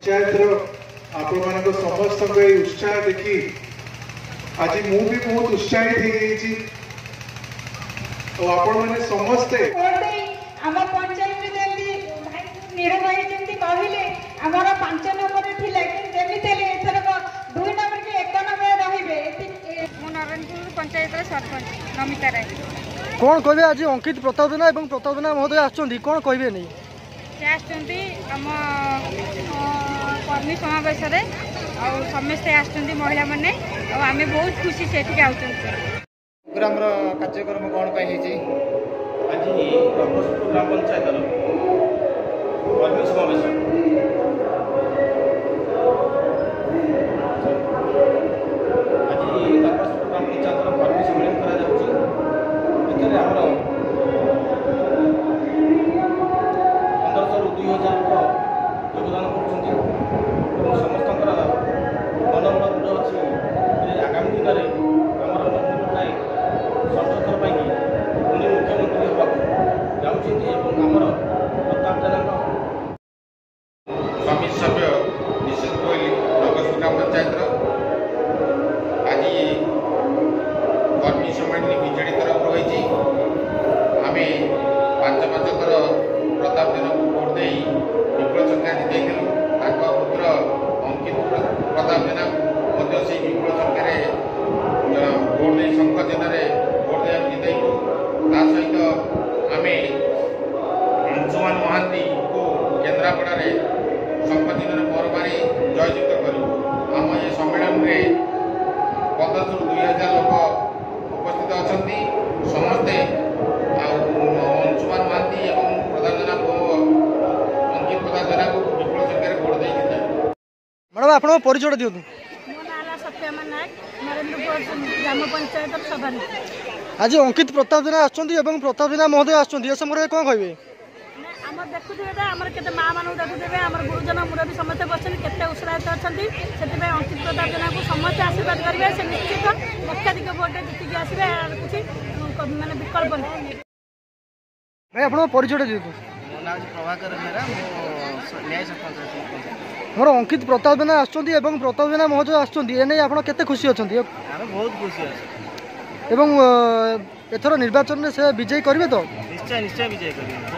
पंचायत आपण समस्त उत्साह देखी आज मु भी बहुत उत्साहित आपण मैंने समस्ते आम पंचायत निरभाई जमी कहले आमर 5 नंबर थिले एथर 2 नंबर के 1 नंबर रहिबे नारायणपुर पंचायत सरपंच नमिता राय कौन कहे आज अंकित प्रताप जेना और प्रताप जेना महोदय आछंती कौन कहे नहीं आम कर्मी समावेश समस्ते आसुँच महिला मैंने आम बहुत खुशी से प्रोग्राम कार्यक्रम कौन आज रघुपुर ग्राम पंचायत कर्मी समावेश आज रघुपुर ग्राम पंचायत कर्मी सम्मेलन कर 1500 ରୁ 2000 लोक योगदान समस्त मनोबल दृढ़ अच्छी आगामी दिन में आम नवीन पट्टनायक षष्ठ थर पर पुणी मुख्यमंत्री होगा जाऊँगी आमर प्रताप जेना समिति सभ्य निश्चित कोहली रघुपुर ग्राम पंचायत आज कर्मी सम्मेलन विजेडी तरफ रही आम 5 थर प्रताप जेना को भोट दे विपुल संख्या जीतु पुत्र अंकित प्रताप जेना से विपुल संख्यार भोट दे शंख जेना भोट दे जीतु ता सहित आम अंशुमान महांती को केन्द्रापड़ा शंख चिन्ह मोर मारी जययुक्त करूँ आम ये सम्मेलन में 1500 ରୁ 2000 लोक उपस्थित अच्छा समस्ते अंशुमान महांती और प्रधान जेना अंकित प्रधान जेना को विपुल संख्यार भोट दे मैडम आप परिचय दिखाँ मो ना सत्यमान नायक नरेंद्रपुर ग्राम पंचायत सभापति आज अंकित प्रताप जेना आसुँच प्रताप जेना महोदय आसुँच ए समय कौन कहे आम देखुए आम के माँ मान देखुए आम गुरुजन मुरबी समस्त बच्चे के उत्साहित अच्छा से अंकित प्रताप जेना को समस्त आशीर्वाद करेंगे से निश्चित लक्षाधिक भोटे जीतिक आसवे किसी मानने विकल्प नहीं भाई आप परिचय दिखाँ मो ना प्रभाकर मेहरा न्याय सरपंच मोर अंकित प्रताप जेना आसुँच प्रताप जेना महोदय आसुँच एने आप केते खुशी अच्छा आम बहुत खुशी अच्छे एवं एथर निर्वाचन में से विजयी करेंगे तो निश्चय निश्चय विजय करेंगे।